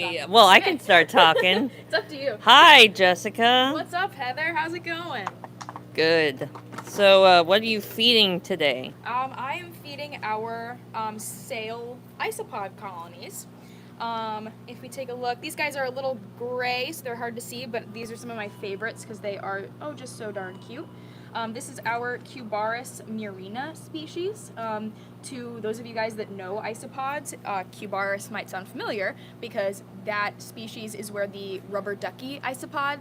Yeah, well, I can start talking. It's up to you. Hi, Jessica. What's up, Heather? How's it going? Good. So, what are you feeding today? I am feeding our sail isopod colonies. If we take a look, these guys are a little gray, so they're hard to see, but these are some of my favorites because they are, just so darn cute. This is our Cubaris murina species. To those of you guys that know isopods, Cubaris might sound familiar because that species is where the rubber ducky isopod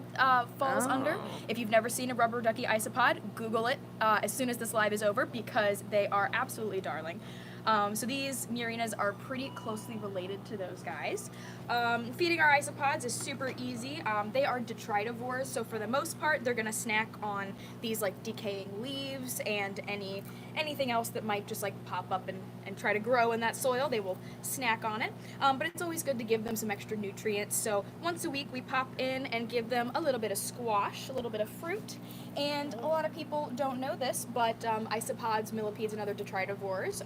falls under. If you've never seen a rubber ducky isopod, Google it as soon as this live is over because they are absolutely darling. So these murinas are pretty closely related to those guys. Feeding our isopods is super easy. They are detritivores, so for the most part, they're gonna snack on these like decaying leaves and anything else that might just like pop up and try to grow in that soil. They will snack on it. But it's always good to give them some extra nutrients. So once a week, we pop in and give them a little bit of squash, a little bit of fruit. And a lot of people don't know this, but isopods, millipedes, and other detritivores,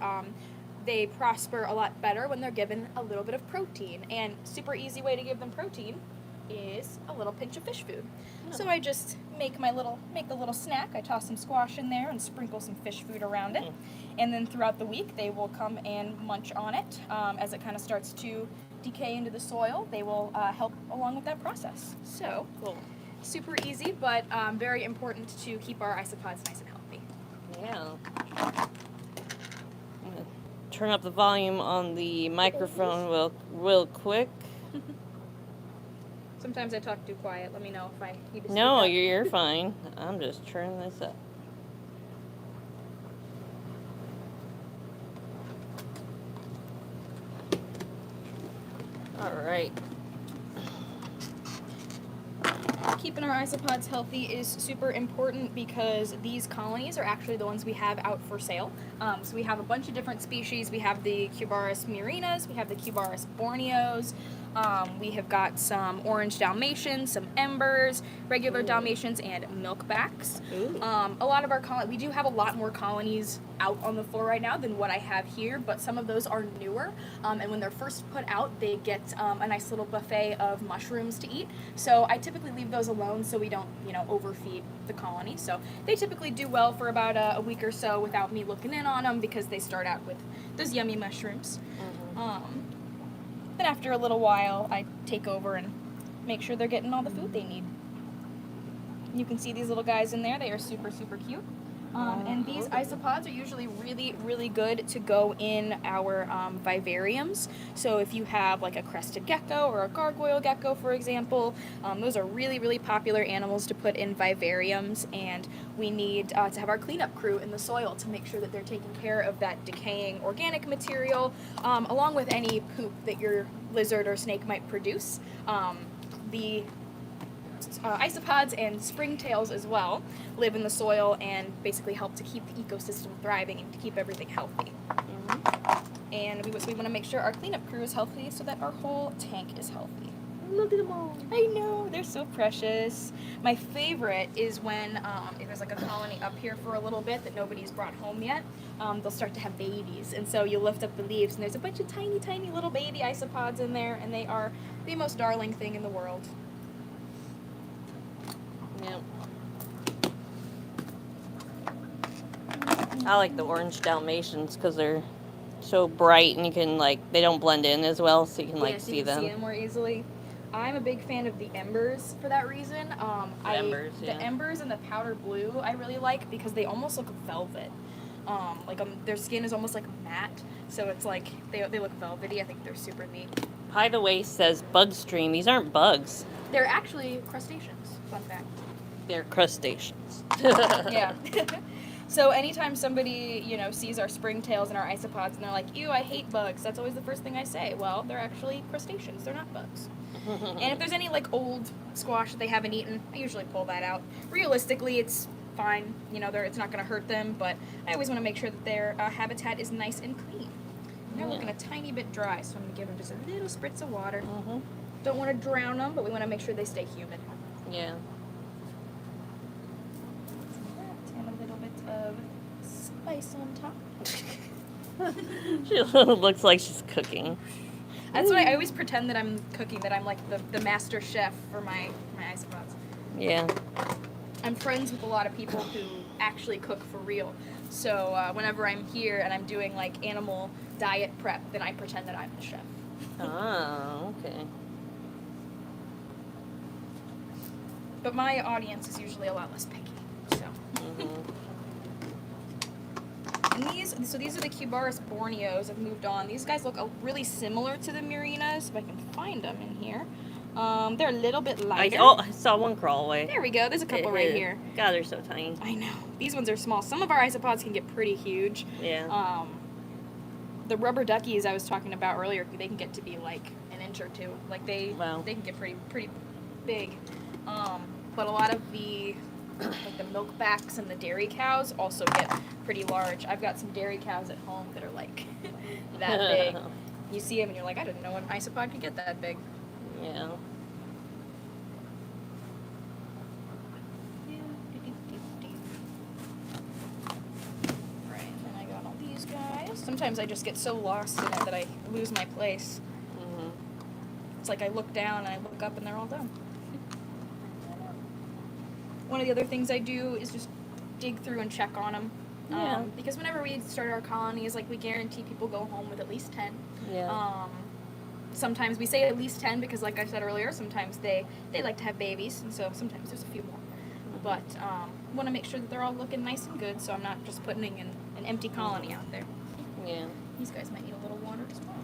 they prosper a lot better when they're given a little bit of protein. And super easy way to give them protein is a little pinch of fish food. So I just make a little snack. I toss some squash in there and sprinkle some fish food around it. And then throughout the week, they will come and munch on it. As it kind of starts to decay into the soil, they will help along with that process. So Cool. super easy, but very important to keep our isopods nice and healthy. Yeah. I'm gonna turn up the volume on the microphone real quick. Sometimes I talk too quiet. Let me know if I need to speak No, up. you're fine. I'm just turning this up. All right. Keeping our isopods healthy is super important because these colonies are actually the ones we have out for sale. So we have a bunch of different species. We have the Cubaris murinas, we have the Cubaris borneos, we have got some orange Dalmatians, some embers, regular Dalmatians, and milkbacks. A lot of our we do have a lot more colonies out on the floor right now than what I have here, but some of those are newer. And when they're first put out, they get a nice little buffet of mushrooms to eat. So I typically leave those alone so we don't, overfeed the colony. So they typically do well for about a week or so without me looking in on them because they start out with those yummy mushrooms. Then after a little while, I take over and make sure they're getting all the food they need. You can see these little guys in there. They are super, super cute. And these isopods are usually really, really good to go in our vivariums. So if you have like a crested gecko or a gargoyle gecko, for example, those are really, really popular animals to put in vivariums. And we need to have our cleanup crew in the soil to make sure that they're taking care of that decaying organic material, along with any poop that your lizard or snake might produce. The isopods and springtails as well live in the soil and basically help to keep the ecosystem thriving and to keep everything healthy. And we want to make sure our cleanup crew is healthy so that our whole tank is healthy. Look at them all. I know, they're so precious. My favorite is when if there's like a colony up here for a little bit that nobody's brought home yet, they'll start to have babies. And so you lift up the leaves and there's a bunch of tiny, tiny little baby isopods in there, and they are the most darling thing in the world. Yep. I like the orange Dalmatians because they're so bright and you can they don't blend in as well, so you can So see you can them. see them more easily. I'm a big fan of the embers for that reason. The embers and the powder blue I really like because they almost look velvet. Their skin is almost like matte, so it's like they look velvety. I think they're super neat. Hideaway says bug stream. These aren't bugs. They're actually crustaceans. Fun fact. They're crustaceans. Yeah. So anytime somebody, sees our springtails and our isopods and they're like, ew, I hate bugs, that's always the first thing I say. Well, they're actually crustaceans. They're not bugs. And if there's any old squash that they haven't eaten, I usually pull that out. Realistically, it's fine. It's not going to hurt them, but I always want to make sure that their habitat is nice and clean. They're looking a tiny bit dry, so I'm going to give them just a little spritz of water. Don't want to drown them, but we want to make sure they stay humid. Yeah. And a little bit of spice on top. She looks like she's cooking. That's why I always pretend that I'm cooking, that I'm like the master chef for my isopods. Yeah. I'm friends with a lot of people who actually cook for real. So whenever I'm here and I'm doing like animal diet prep, then I pretend that I'm the chef. Oh, okay. But my audience is usually a lot less picky. So. And these are the Cubaris Borneos. I've moved on. These guys look really similar to the Merinas, if I can find them in here. They're a little bit lighter. I saw one crawl away. There we go. There's a couple right here. God, they're so tiny. I know. These ones are small. Some of our isopods can get pretty huge. Yeah. The rubber duckies I was talking about earlier, they can get to be like an inch or two. Like they can get pretty big. But a lot of the like the milkbacks and the dairy cows also get pretty large. I've got some dairy cows at home that are like that big. You see them and you're like, I didn't know an isopod could get that big. Yeah. Right, and then I got all these guys. Sometimes I just get so lost in it that I lose my place. It's like I look down and I look up and they're all done. One of the other things I do is just dig through and check on them. Yeah. Because whenever we start our colonies, like we guarantee people go home with at least 10. Yeah. Sometimes we say at least 10 because, like I said earlier, sometimes they like to have babies, and so sometimes there's a few more. But want to make sure that they're all looking nice and good, so I'm not just putting in an empty colony out there. Yeah. These guys might need a little water as well.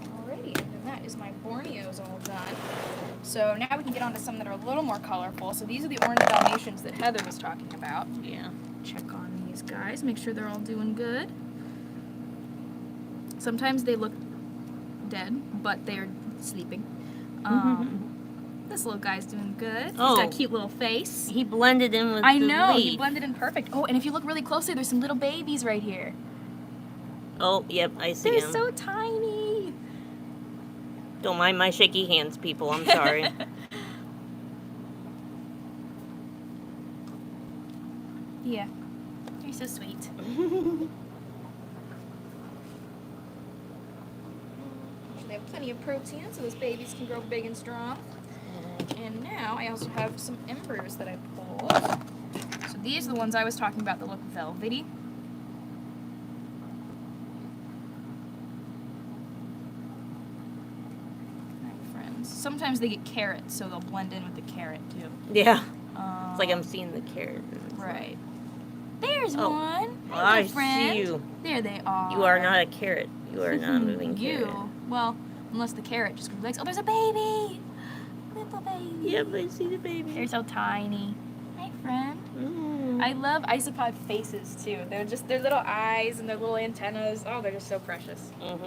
Alrighty, and that is my Borneos all done. So now we can get on to some that are a little more colorful. So these are the orange Dalmatians that Heather was talking about. Yeah. Check on these guys, make sure they're all doing good. Sometimes they look dead, but they're sleeping. This little guy's doing good. He's got a cute little face. He blended in with I the know, leaf. he blended in perfect. Oh, and if you look really closely, there's some little babies right here. Oh, yep, I see They're him. so tiny. Don't mind my shaky hands, people. I'm sorry. Yeah, you're so sweet. They have plenty of protein, so those babies can grow big and strong. And now I also have some embryos that I pulled. So these are the ones I was talking about that look velvety. My friends. Sometimes they get carrots, so they'll blend in with the carrot too. Yeah. It's like I'm seeing the carrot. Right. There's one. Well, I friend. see you. There they are. You are not a carrot. You are not a moving carrot. You. Well, unless the carrot just goes like, oh, there's a baby. Little baby. Yep, I see the baby. They're so tiny. Hi, friend. I love isopod faces too. They're just their little eyes and their little antennas. Oh, they're just so precious. Get a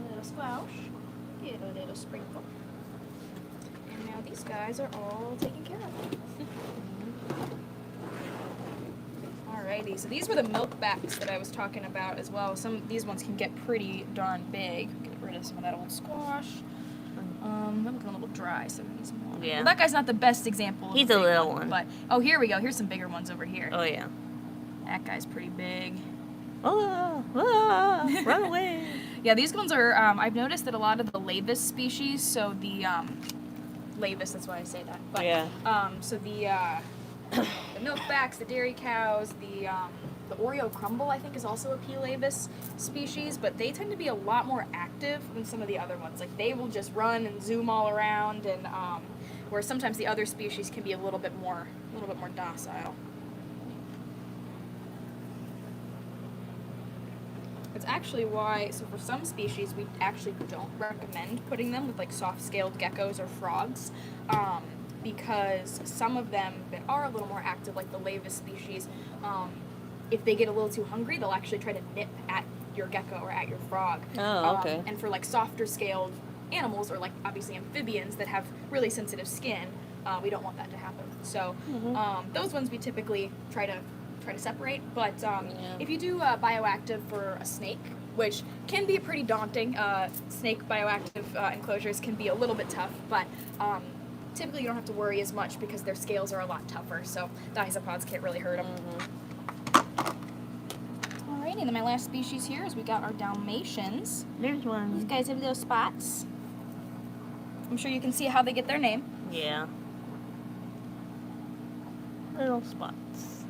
little squash. Get a little sprinkle. And now these guys are all taken care of. Alrighty, so these were the milkbacks that I was talking about as well. These ones can get pretty darn big. Get rid of some of that old squash. I'm looking a little dry, so I need some more. Yeah. Well, that guy's not the best example. Of He's a a big little one. But oh, here we go. Here's some bigger ones over here. Oh, yeah. That guy's pretty big. Run away. Yeah, these ones are. I've noticed that a lot of the Lavis species. So the Lavis. That's why I say that. But, Yeah. So the milkbacks, the dairy cows, the Oreo crumble, I think, is also a P. lavis species, but they tend to be a lot more active than some of the other ones. Like, they will just run and zoom all around, and where sometimes the other species can be a little bit more docile. It's actually why, so for some species, we actually don't recommend putting them with like soft-scaled geckos or frogs, because some of them that are a little more active, like the Lavis species, if they get a little too hungry, they'll actually try to nip at your gecko or at your frog. Oh, okay. And for like softer scaled animals, or like obviously amphibians that have really sensitive skin, we don't want that to happen. So those ones we typically try to separate. But if you do bioactive for a snake which can be pretty daunting. Snake bioactive enclosures can be a little bit tough, but typically you don't have to worry as much because their scales are a lot tougher, so the isopods can't really hurt them. Alrighty, and then my last species here is we got our Dalmatians. There's one. These guys have those spots. I'm sure you can see how they get their name. Yeah. Little spots.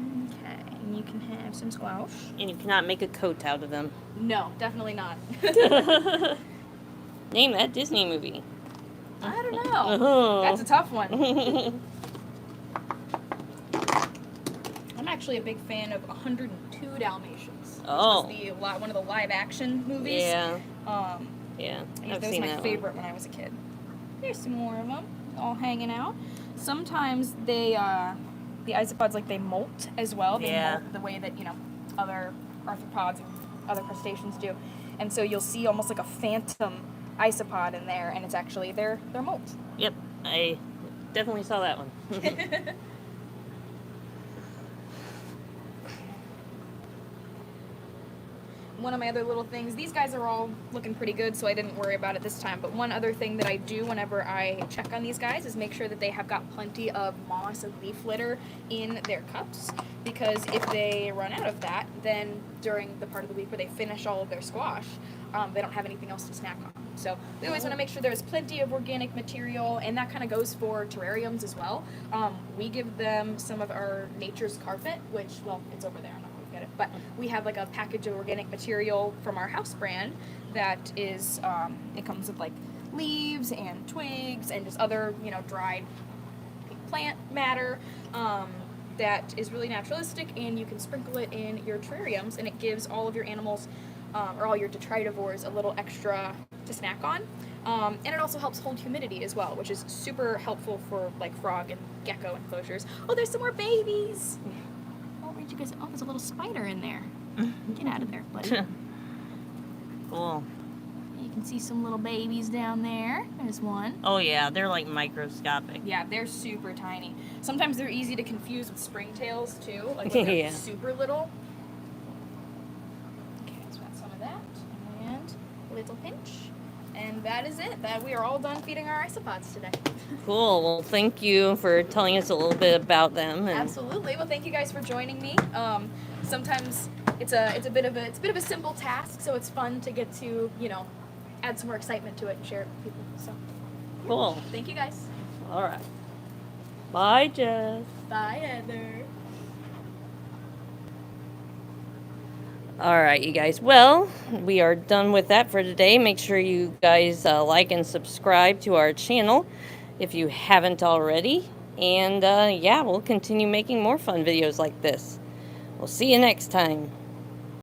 Okay, and you can have some squash. And you cannot make a coat out of them. No, definitely not. Name that Disney movie. I don't know. That's a tough one. I'm actually a big fan of 102 Dalmatians. Oh. Which was one of the live action movies. Yeah. Yeah, I've that was seen my that favorite when I was a kid. There's some more of them, all hanging out. Sometimes they, the isopods, like, they molt as well. They molt the way that, other arthropods and other crustaceans do. And so you'll see almost like a phantom isopod in there, and it's actually their molt. Yep, I definitely saw that one. One of my other little things, these guys are all looking pretty good, so I didn't worry about it this time, but one other thing that I do whenever I check on these guys is make sure that they have got plenty of moss and leaf litter in their cups, because if they run out of that, then during the part of the week where they finish all of their squash, they don't have anything else to snack on. So we always want to make sure there's plenty of organic material, and that kind of goes for terrariums as well. We give them some of our Nature's Carpet, which, well, it's over there. I'm not going to get it, but we have like a package of organic material from our house brand that is, it comes with like leaves and twigs and just other, dried plant matter. That is really naturalistic, and you can sprinkle it in your terrariums, and it gives all of your animals or all your detritivores a little extra to snack on. And it also helps hold humidity as well, which is super helpful for like frog and gecko enclosures. Oh, there's some more babies. Oh, where'd you guys? Oh, there's a little spider in there. Get out of there, buddy. Cool. You can see some little babies down there. There's one. Oh yeah, they're like microscopic. Yeah, they're super tiny. Sometimes they're easy to confuse with springtails too, like when they're super little. Okay, so that's some of that, and a little pinch, and that is it. That we are all done feeding our isopods today. Cool. Well, thank you for telling us a little bit about them. And Absolutely. Well, thank you guys for joining me. Sometimes it's a bit of a simple task, so it's fun to get to add some more excitement to it and share it with people. So cool. Thank you guys. All right. Bye, Jess. Bye, Heather. All right, you guys. Well, we are done with that for today. Make sure you guys like and subscribe to our channel if you haven't already. And yeah, we'll continue making more fun videos like this. We'll see you next time.